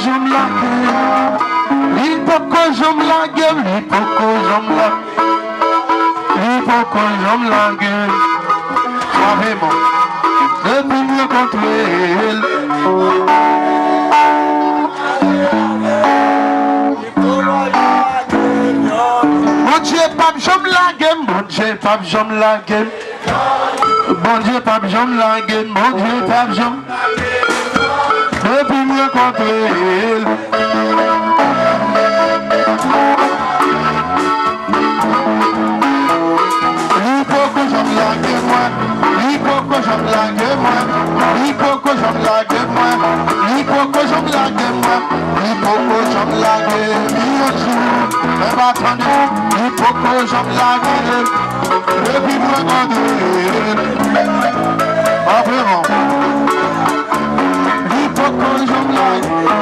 j'aime la gueule. L'hypocrite j'aime la gueule. L'hypocrite j'aime la gueule. L'hypocrite j'aime la gueule. Vraiment. Depuis mieux contre elle. Bon Dieu, pape, j'aime la gueule. Bon Dieu, pape, j'aime la gueule. Bon Dieu, pape, j'aime la gueule. Bon Dieu, pape, j'aime. Depuis mieux contre elle. L'hypocrite j'aime la gueule, moi. L'hypocrite j'aime la gueule, moi. L'hypocrite j'aime la gueule, moi. L'hypocrite j'aime la gueule, moi. L'hypocrite j'aime la gueule. Mais attendez, l'hypocrite j'aime la gueule. Depuis mieux contre elle. Pas vraiment. L'hypocrite j'aime la gueule.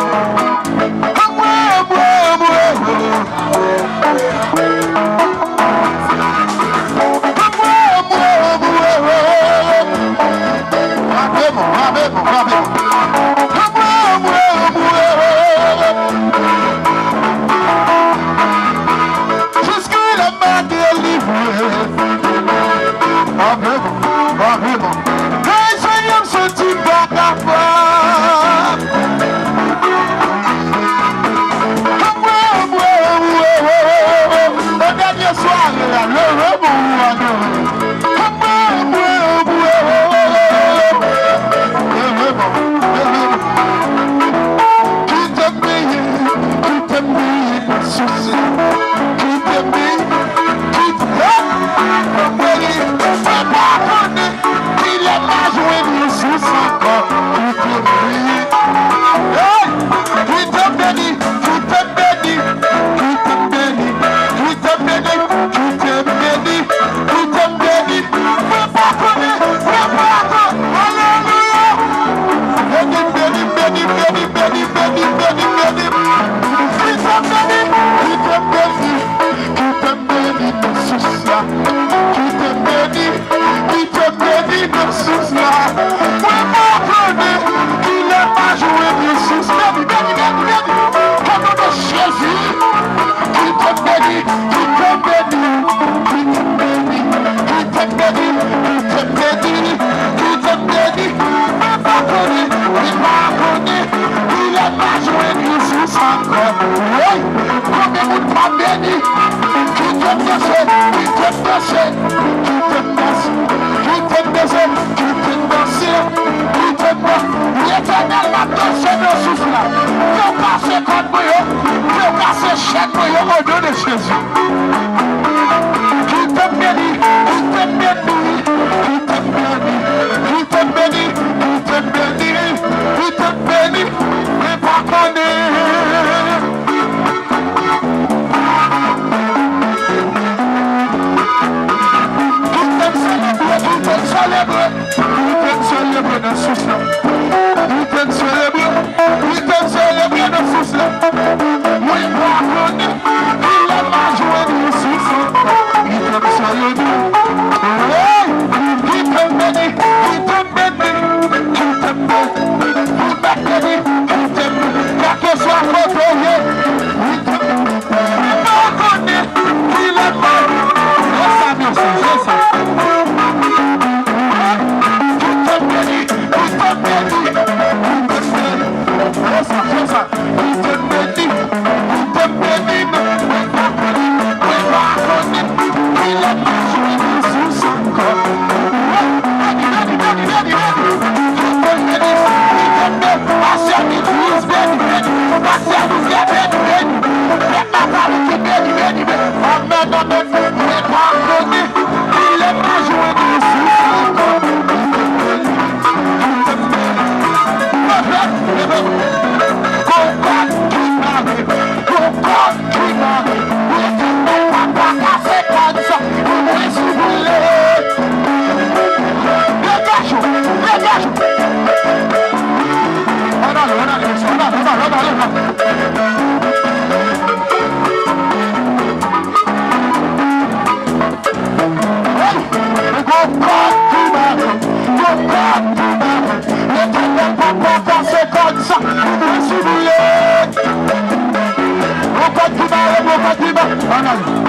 Hey!